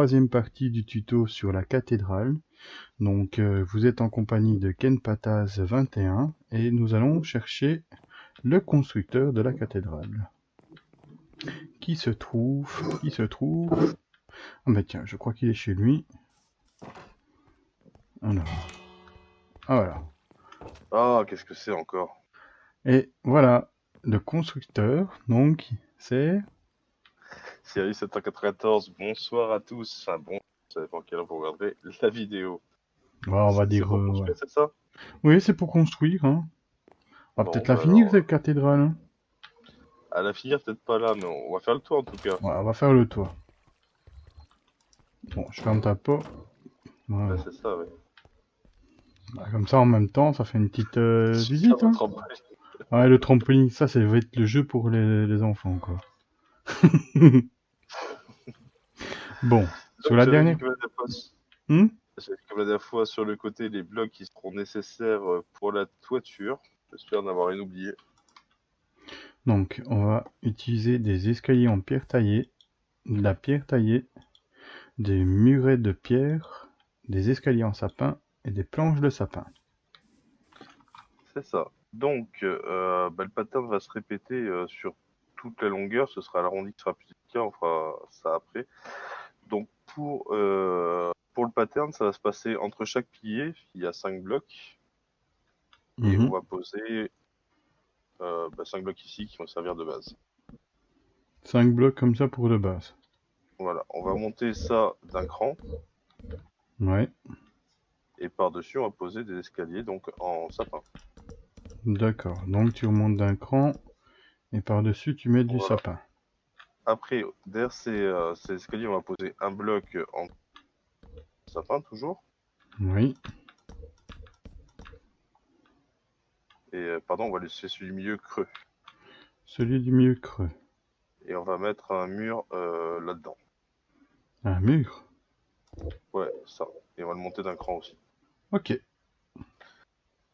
troisième partie du tuto sur la cathédrale. Donc vous êtes en compagnie de KenPataz21 et nous allons chercher le constructeur de la cathédrale. Qui se trouve... Ah bah tiens, je crois qu'il est chez lui. Alors... Ah voilà. Ah, qu'est-ce que c'est encore? Et voilà, le constructeur, donc, c'est... Série 794, bonsoir à tous. Enfin bon, ça dépend quelle heure vous regarderez la vidéo. Bon, on va C'est dire... pour ouais. construire, c'est ça? Oui, c'est pour construire, hein. On va Bon, peut-être la bah finir, alors, cette cathédrale, hein. à la finir, peut-être pas là, mais on va faire le tour en tout cas. Ouais, on va faire le tour. Bon, je ferme ta porte. Bah, Voilà. c'est ça, ouais. Bah, comme ça, en même temps, ça fait une petite Super visite, hein. votre emploi. Ouais, le trampoline, ça va être le jeu pour les enfants, quoi. Bon, sur Donc la j'avais mis dernière... comme la dernière fois, Hmm j'avais mis comme la dernière fois sur le côté les blocs qui seront nécessaires pour la toiture. J'espère n'avoir rien oublié. Donc, on va utiliser des escaliers en pierre taillée, de la pierre taillée, des murets de pierre, des escaliers en sapin et des planches de sapin. C'est ça. Donc, le pattern va se répéter sur toute la longueur. Ce sera l'arrondi qui sera plus efficace. On fera ça après. Donc, pour le pattern, ça va se passer entre chaque pilier. Il y a 5 blocs. Et on va poser 5 blocs ici qui vont servir de base. 5 blocs comme ça pour de base. Voilà. On va monter ça d'un cran. Ouais, Et par-dessus, on va poser des escaliers donc en sapin. d'accord. Donc, tu remontes d'un cran et par-dessus, tu mets du Voilà. sapin. Après, derrière ces escaliers, on va poser un bloc en sapin toujours. Oui, Et pardon, on va laisser celui du milieu creux. celui du milieu creux. Et on va mettre un mur là-dedans. Un mur. Ouais, ça. Et on va le monter d'un cran aussi. Ok.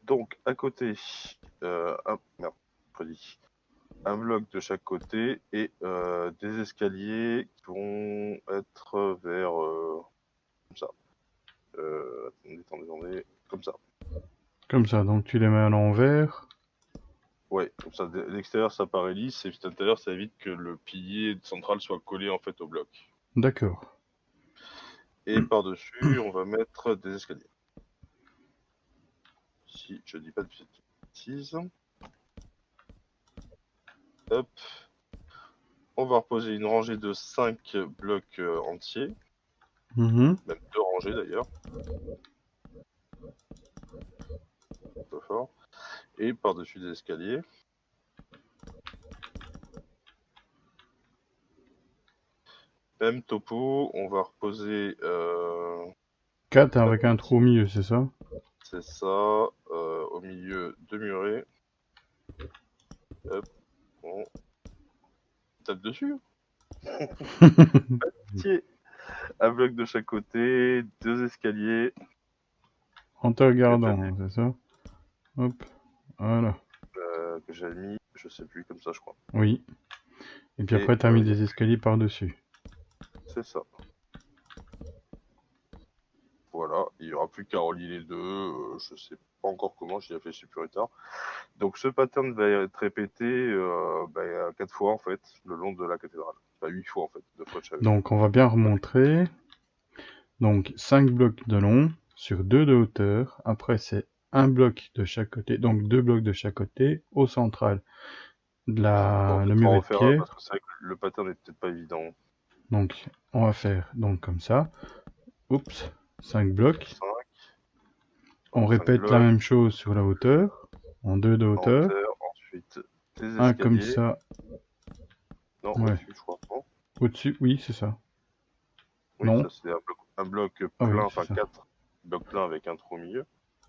Donc, à côté, un bloc de chaque côté et des escaliers qui vont être vers comme ça. Attendez, comme ça. Comme ça, donc tu les mets à l'envers. Ouais, comme ça, l'extérieur ça paraît lisse et puis à l'intérieur ça évite que le pilier central soit collé en fait au bloc. D'accord. Et par-dessus, on va mettre des escaliers. Si je dis pas de bêtises. Hop. On va reposer une rangée de 5 blocs entiers. Même 2 rangées d'ailleurs. Un peu fort. Et par-dessus des escaliers. Même topo, on va reposer 4 4 avec un trou au petits. milieu, c'est ça? C'est ça. Au milieu, 2 murets. Hop. On tape dessus. Tiens. Un bloc de chaque côté, 2 escaliers. En te regardant, c'est ça? Hop, voilà. Que j'ai mis, je sais plus, comme ça je crois. Oui. Et puis Et après, t'as mis des escaliers par-dessus. c'est ça. Voilà, il n'y aura plus qu'à relier les deux. Je sais pas encore comment, j'y réfléchis plus tard. Donc ce pattern va être répété 4 fois en fait, le long de la cathédrale. Enfin 8 fois en fait, 2 fois de chaque. Donc on va bien remontrer. Donc 5 blocs de long sur 2 de hauteur. Après c'est un bloc de chaque côté, donc 2 blocs de chaque côté. Au central, Bon, le peut-être on muret de refaire un parce pierre. que c'est vrai que le pattern est peut-être pas évident. Donc on va faire donc comme ça. Oups, 5 blocs. 5, On 5 répète la blocs même chose sur la hauteur. En 2 de en hauteur. hauteur, ensuite des Un comme escaliers. ça. Non, Ouais. au-dessus je crois. Non, Au-dessus, oui, c'est ça. oui, Non. ça c'est un bloc Ah oui, plein, c'est enfin ça. 4 blocs pleins avec un trou au milieu.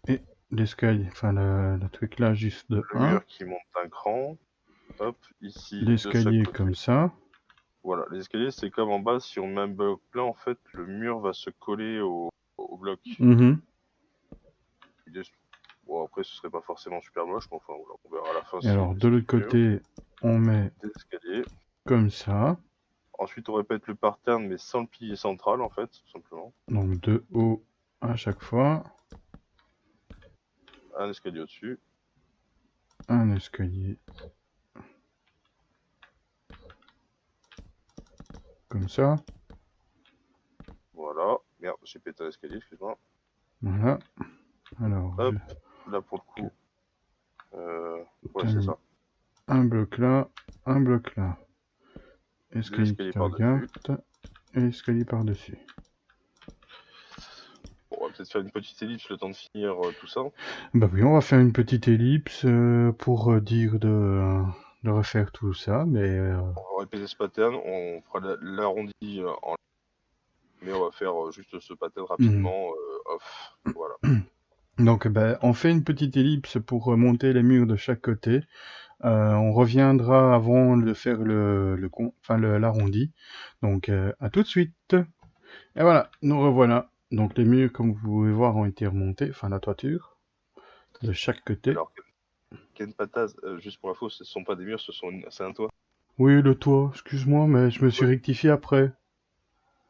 Et l'escalier, enfin le truc là juste de Le 1. mur qui monte d'un cran. Hop, ici de chaque L'escalier côté. comme ça. Voilà, les escaliers, c'est comme en bas, si on met un bloc plein, en fait, le mur va se coller au bloc. Mhm. Bon, après, ce serait pas forcément super moche, mais enfin, on verra à la fin Et alors de ce qui l'autre est mieux. côté, on met Des escaliers comme ça. Ensuite, on répète le pattern, mais sans le pilier central, en fait, tout simplement. Donc 2 hauts à chaque fois. Un escalier au-dessus. Un escalier. Comme ça. Voilà. Merde, j'ai pété un escalier, excuse-moi. Voilà. Alors, Hop, là pour le coup. Ouais, c'est ça. un bloc là, un bloc là. Des Escalier qui escaliers te par-dessus. regarde. Et escalier par-dessus. Bon, on va peut-être faire une petite ellipse le temps de finir tout ça. Bah oui, on va faire une petite ellipse pour dire de refaire tout ça, mais On va répéter ce pattern, on fera l'arrondi en... Mais on va faire juste ce pattern rapidement off. Voilà. donc ben, on fait une petite ellipse pour monter les murs de chaque côté. On reviendra avant de faire l'arrondi. Donc à tout de suite. Et voilà, nous revoilà. Donc les murs, comme vous pouvez voir, ont été remontés, enfin la toiture, de chaque côté. Alors, Ken Pataz, juste pour info, ce ne sont pas des murs, c'est un toit. Oui, le toit, excuse-moi, mais je me suis Ouais. rectifié après.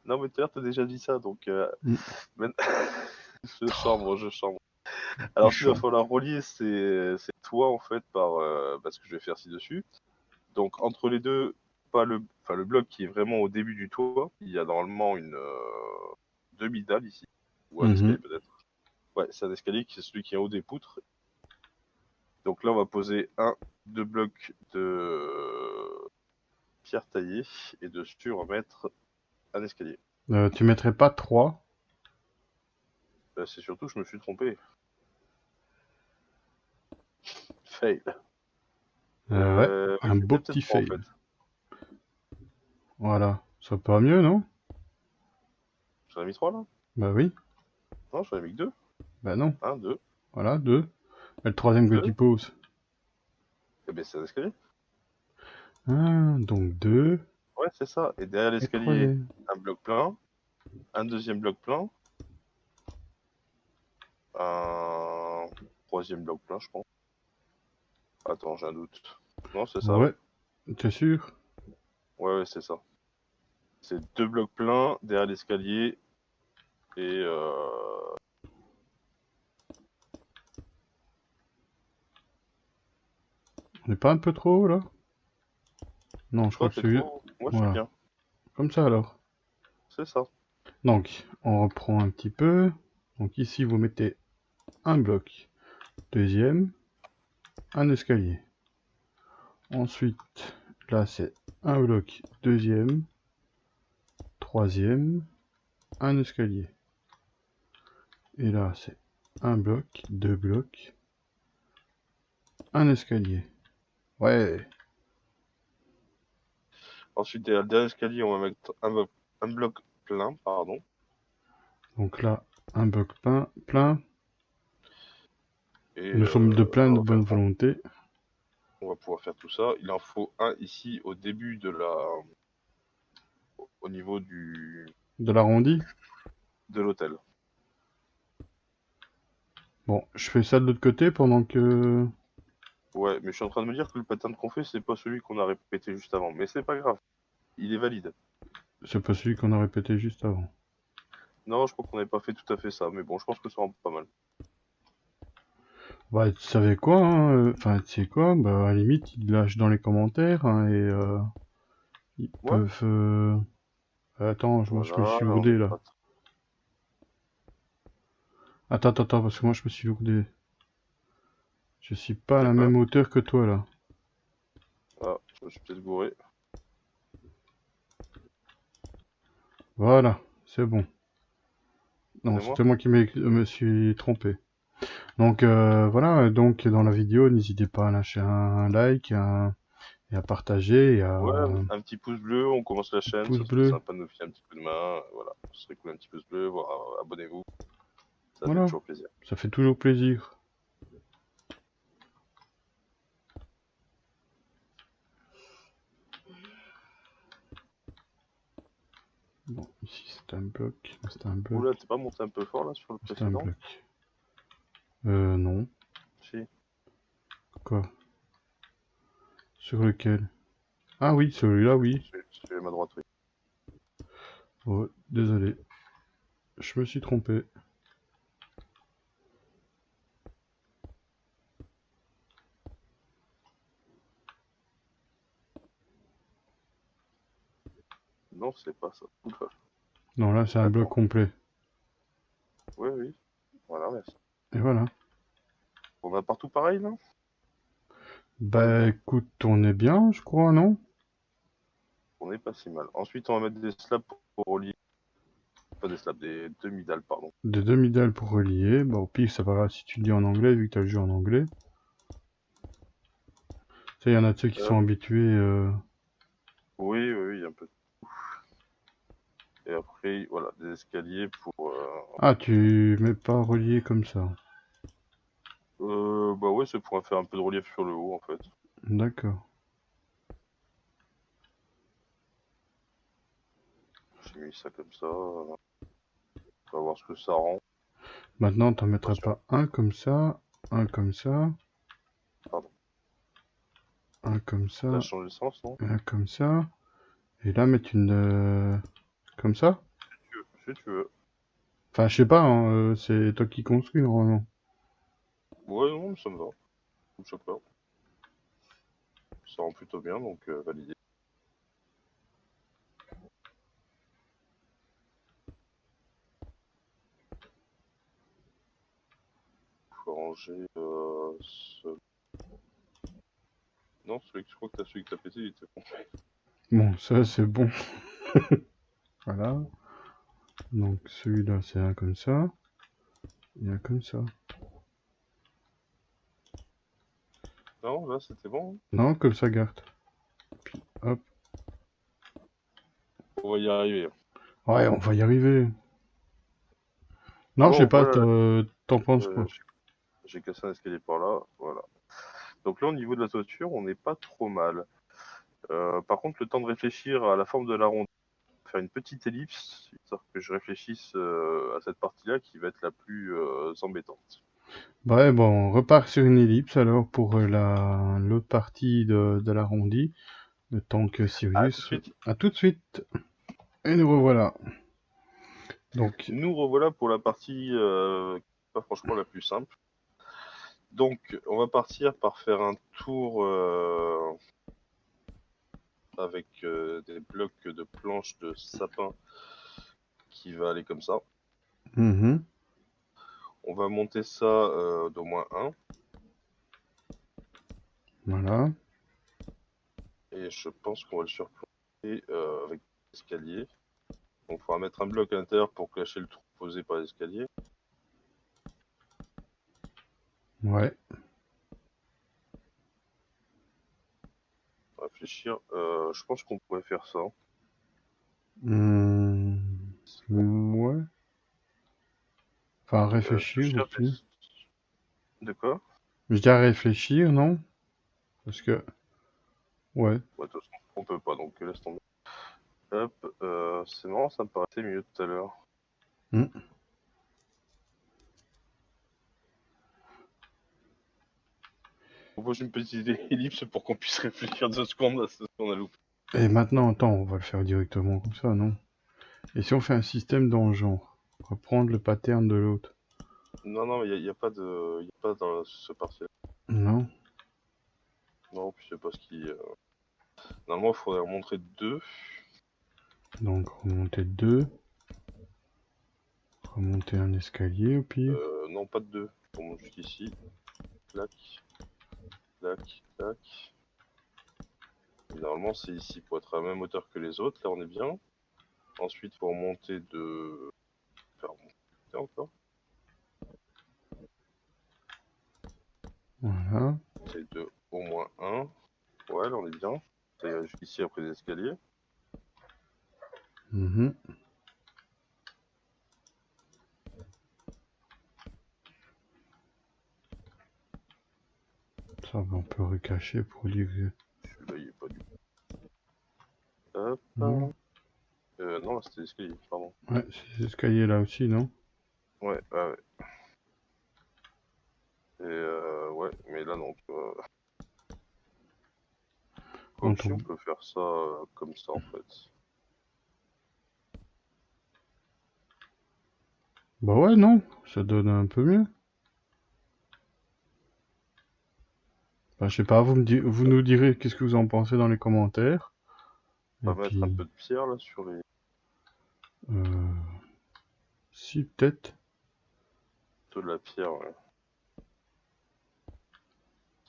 Non, mais tout à l'heure, t'as déjà dit ça, donc... Mm. je chambre, je chambre. Il Alors, il va chante. falloir relier ces toits, en fait, par ce que je vais faire ci-dessus. Donc, entre les deux, pas le, enfin, le bloc qui est vraiment au début du toit, il y a normalement une demi-dalle ici, ou un escalier Mhm. peut-être. Ouais, c'est un escalier qui est celui qui est en haut des poutres. Donc là, on va poser deux blocs de pierre taillée, et dessus, on va mettre un escalier. Tu mettrais pas 3? C'est surtout, je me suis trompé. Fail. Ouais, Ouais, un je beau mettais petit peut-être 3 en fail. fait. Voilà, ça pas mieux, non? J'en ai mis 3 là? Bah oui, Non, j'en ai mis que 2. bah non. 1, 2, Voilà, 2. Et le troisième que 2. tu poses. Et bien c'est un escalier. Donc 2 Ouais, c'est ça. Et derrière et l'escalier, troisième. un bloc plein, un deuxième bloc plein, un troisième bloc plein, je pense. Attends, j'ai un doute. Non, c'est ça, ouais. Ouais, t'es sûr? Ouais, ouais, c'est ça. C'est deux blocs pleins derrière l'escalier et On n'est pas un peu trop haut, là? Non, je crois toi, que t'es c'est... trop. Moi, je suis Voilà, bien. comme ça alors. C'est ça. Donc, on reprend un petit peu. Donc ici, vous mettez un bloc. Deuxième, un escalier. Ensuite, là, c'est un bloc. Deuxième, troisième, un escalier. Et là, c'est un bloc, deux blocs, un escalier. Ouais. Ensuite, derrière le dernier escalier, on va mettre un bloc plein, pardon. Donc là, un bloc plein. Et Nous sommes de plein de on va bonne volonté. on va pouvoir faire tout ça. Il en faut un ici au début de la, au niveau De l'arrondi. de l'hôtel. Bon, je fais ça de l'autre côté pendant que... Ouais, mais je suis en train de me dire que le pattern qu'on fait, c'est pas celui qu'on a répété juste avant. Mais c'est pas grave, il est valide. C'est pas celui qu'on a répété juste avant. Non, je crois qu'on n'avait pas fait tout à fait ça, mais bon, je pense que ça rend pas mal. Bah, tu savais quoi, hein, enfin, tu sais quoi, bah, à la limite, ils lâchent dans les commentaires, hein, et ils Ouais, peuvent... Attends, moi, je me voilà, suis là on lourdé, est là. pas. Attends, parce que moi, je me suis lourdé. Je suis pas à De la quoi? même hauteur que toi, là. Ah, je me suis peut-être gouré. Voilà, c'est bon. Non, Excusez-moi. c'était moi qui me suis trompé. Donc voilà, donc dans la vidéo, n'hésitez pas à lâcher un like, et à partager, et à Ouais, un un petit pouce bleu, on commence la chaîne, pouce ça serait bleu. sympa de nous filer un petit coup de main. Voilà, ce serait cool, un petit pouce bleu, voilà, abonnez-vous, ça fait Voilà, toujours plaisir. ça fait toujours plaisir. Bon, ici c'est un bloc, c'est un bloc, Oula, t'es pas monté un peu fort là sur le c'est un précédent? bloc. Non. Si. Quoi? Sur lequel? Ah oui, celui-là, oui. Je vais à ma droite, oui. Oh, désolé. Je me suis trompé. Non, c'est pas ça. Oula. Non, là, c'est un bloc Attends. complet. Oui, oui. Voilà, merci. Et voilà. On a partout pareil, là? Bah, écoute, on est bien, je crois, non? On est pas si mal. Ensuite, on va mettre des slabs pour relier. Pas des slabs, des demi-dalles, pardon. Des demi-dalles pour relier. Bah, au pire, ça va grave si tu le dis en anglais, vu que t'as le jeu en anglais. Tu sais, il y en a de ceux qui sont Hop. habitués. Oui, oui, oui, un peu. Et après, voilà, des escaliers pour... Ah, tu mets pas relié comme ça. Bah ouais, c'est pour faire un peu de relief sur le haut, en fait. D'accord. J'ai mis ça comme ça. On va voir ce que ça rend. Maintenant, t'en Pas mettras sûr. pas un comme ça, un comme ça, Pardon. un comme Ça a ça, changé de sens, non? et un comme ça. Et là, mettre une... comme ça? Si tu veux. Enfin, je sais pas, hein, c'est toi qui construis, normalement. Ouais, non, mais ça me va. Je sais pas. Ça rend plutôt bien, donc validé. Faut ranger ce... Non, je crois que celui que t'as pété, il était bon. Bon, ça, c'est bon. Voilà. Donc, celui-là, c'est un comme ça, et un comme ça. Non, là, c'était bon. Non, comme ça, garde. Puis, hop. On va y arriver. Ouais, on va y arriver. Non, je sais Bon, pas, voilà. t'en penses euh, quoi? j'ai j'ai cassé un escalier par là. Voilà. Donc là, au niveau de la toiture, on n'est pas trop mal. Par contre, le temps de réfléchir à la forme de l'arrondi, faire une petite ellipse, histoire que je réfléchisse à cette partie-là qui va être la plus embêtante. Ouais, bon, on repart sur une ellipse alors pour l'autre partie de l'arrondi. Le temps que À tout de Sirius... suite. À tout de suite. Et nous revoilà. Donc, Nous revoilà pour la partie pas franchement la plus simple. Donc, on va partir par faire un tour avec des blocs de planches de sapin qui va aller comme ça. mhm, On va monter ça d'au moins un. voilà. Et je pense qu'on va le surplonger avec l'escalier. Donc, il faudra mettre un bloc à l'intérieur pour cacher le trou posé par l'escalier. Ouais. Réfléchir. Je pense qu'on pourrait faire ça. Hmm, ouais. Enfin, Je réfléchir cherche aussi. De quoi? Je dis à réfléchir, non? Parce que, ouais. Ouais, de toute façon, on peut pas, donc laisse tomber. Hop, c'est marrant, ça me paraissait mieux tout à l'heure. Hmm. On pose une petite ellipse pour qu'on puisse réfléchir 2 secondes à ce qu'on a loupé. Et maintenant, attends, on va le faire directement comme ça, non? Et si on fait un système dans le genre? On va prendre le pattern de l'autre. Non, non, il y a pas de, y a pas dans ce partiel. Non? Non, puis je sais pas ce qui. Normalement, il faudrait en montrer deux. Donc, remonter 2. Remonter un escalier au pire. Non, pas de deux. On monte jusqu'ici. Clac, clac, clac. Et normalement, c'est ici pour être à la même hauteur que les autres. Là, on est bien. Ensuite, il faut remonter de. Faire remonter encore. Voilà. C'est de au moins un. Ouais, là, on est bien. Ça ira jusqu'ici après les escaliers. Mhm. Ça, on peut recacher pour dire que... Celui-là, il est pas du tout. Hop. Non. Non, là, c'était l'escalier, pardon. Ouais, ces escaliers là aussi, non? Ouais, ouais. Et ouais, mais là, non. Quand Quoique, si on on... peut faire ça comme ça, en fait. Bah ouais, non, ça donne un peu mieux. Bah, je sais pas, vous nous direz qu'est-ce que vous en pensez dans les commentaires. On Et va mettre un puis, peu de pierre là sur les. euh, si, peut-être. De la pierre, ouais.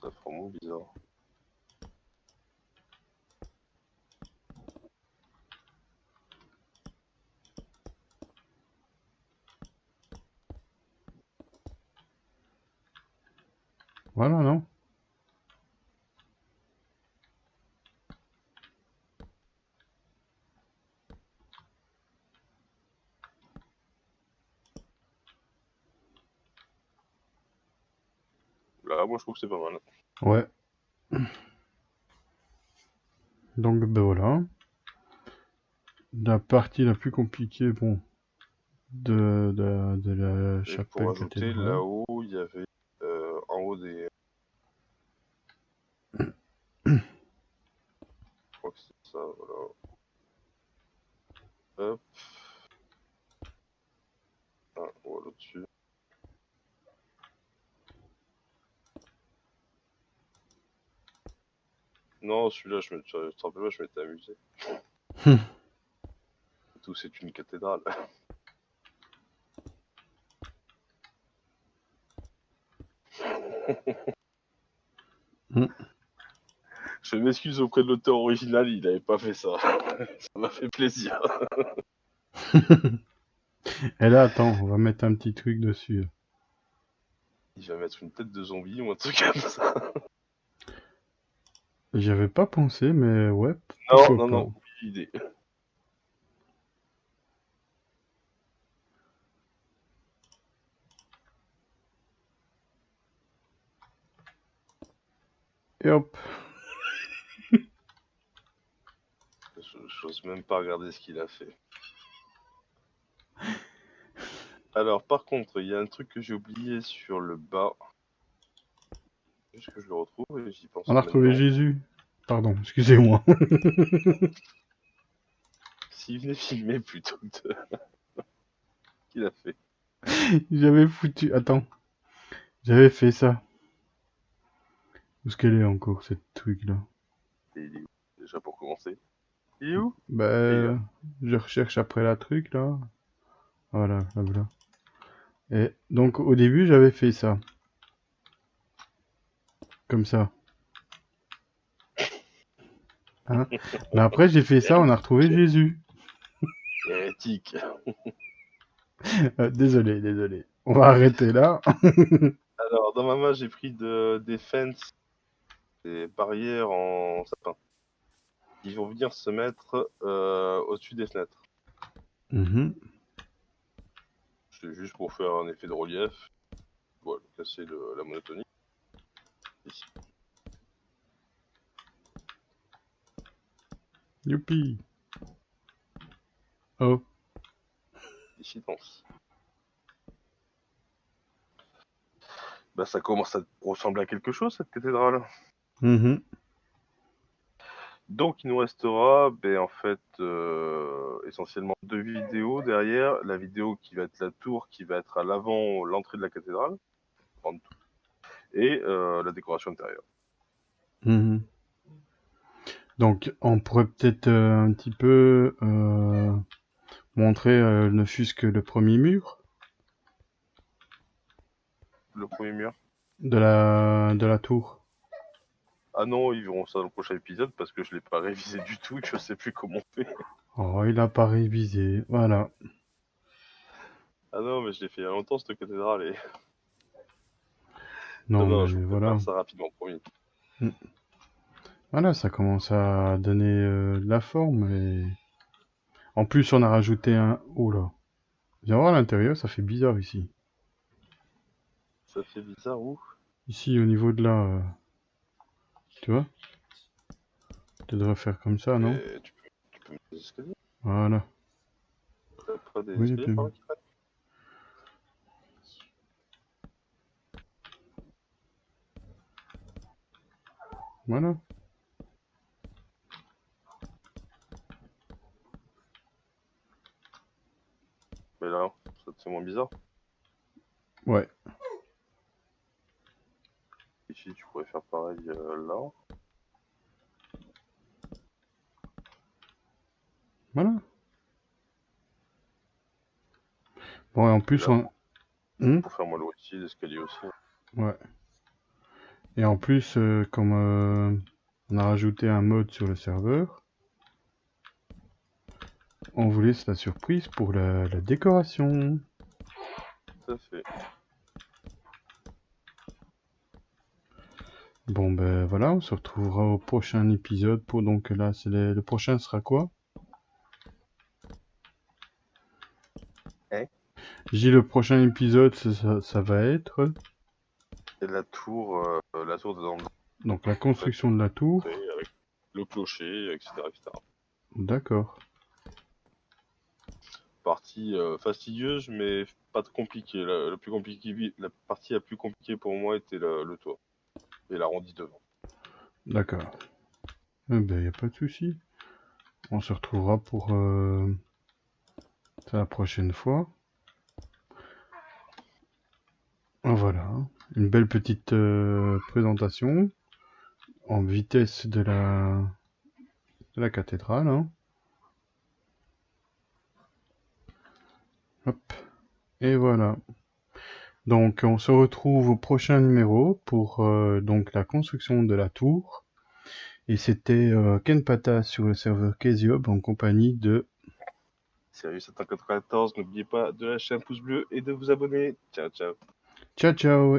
Ça fait vraiment bizarre. Voilà, non? Là, moi je trouve que c'est pas mal. Ouais. Donc, ben voilà. La partie la plus compliquée, bon, de la Et pour chapelle ajouter, cathédrale. là-haut, il y avait en haut des. Je crois que c'est ça, voilà. Hop. Ah, voilà dessus. Non, celui-là, je te rappelle pas, je m'étais amusé. Tout, c'est une cathédrale. Je m'excuse auprès de l'auteur original, il avait pas fait ça. Ça m'a fait plaisir. Et là, attends, on va mettre un petit truc dessus. Il va mettre une tête de zombie ou un truc comme ça. J'y avais pas pensé, mais ouais, Non, pourquoi non, pas. non, oublie l'idée. Et hop. J'ose même pas regarder ce qu'il a fait. Alors, par contre, il y a un truc que j'ai oublié sur le bas. Juste que je le retrouve et j'y pense On a retrouvé maintenant. Jésus. Pardon, excusez-moi. S'il venait filmer plutôt que de... qu'il a fait. J'avais foutu. Attends, j'avais fait ça. Où est-ce qu'elle est encore, cette truc-là? Et il est où déjà pour commencer? Il est où? Et il est Bah, là. je recherche après la truc, là. Voilà, là, voilà. Et donc, au début, j'avais fait ça. Comme ça. Hein. Mais après, j'ai fait ça, on a retrouvé Hérétique. Jésus. Hérétique. Désolé, désolé. On va arrêter là. Alors, dans ma main, j'ai pris des fences, des barrières en sapin. Ils vont venir se mettre au-dessus des fenêtres. Mhm. C'est juste pour faire un effet de relief. Voilà, casser la monotonie. Ici. Youpi. Oh. Ici, danse. Bah, ça commence à ressembler à quelque chose, cette cathédrale. Mhm. Donc, il nous restera, ben, en fait, essentiellement deux vidéos derrière. La vidéo qui va être la tour, qui va être à l'avant, l'entrée de la cathédrale, et la décoration intérieure. Mhm. Donc, on pourrait peut-être un petit peu montrer ne fût-ce que le premier mur Le premier mur. de la tour. Ah non, ils verront ça dans le prochain épisode parce que je l'ai pas révisé du tout, que je sais plus comment on fait. Oh, il a pas révisé. Voilà. Ah non, mais je l'ai fait il y a longtemps cette cathédrale et non, Non, non, je vous mais voilà. prépare ça rapidement, promis. Mm. Voilà, ça commence à donner de la forme. Et... En plus, on a rajouté un... Oh là. Viens voir à l'intérieur, ça fait bizarre ici. Ça fait bizarre où? Ici, au niveau de là, tu vois, tu devrais faire comme ça, non? Et tu peux mettre des escaliers? Voilà. T'as pas des Oui, escaliers par là qui prennent? voilà. Mais là, ça c'est moins bizarre. Ouais. Ici, tu pourrais faire pareil là. Voilà. Bon, et en plus, Là, on... pour faire moi le ici, l'escalier aussi. Ouais. Et en plus, comme on a rajouté un mode sur le serveur, on vous laisse la surprise pour la décoration. Tout à fait. Bon ben voilà, on se retrouvera au prochain épisode pour donc là c'est le prochain sera quoi? Hein? Je dis le prochain épisode ça va être Et la tour de dans le donc la construction de la tour. avec le clocher, etc. etc. D'accord. Partie fastidieuse, mais pas compliquée. La partie la plus compliquée pour moi était le toit. Et l'arrondi devant. D'accord. Eh ben y a pas de souci. On se retrouvera pour ça la prochaine fois. Voilà, une belle petite présentation en vitesse de la cathédrale. Hein. Hop. Et voilà. Donc on se retrouve au prochain numéro pour donc la construction de la tour. Et c'était Ken Pata sur le serveur Kesiob en compagnie de Sirius 794, n'oubliez pas de lâcher un pouce bleu et de vous abonner. Ciao, ciao. Ciao ciao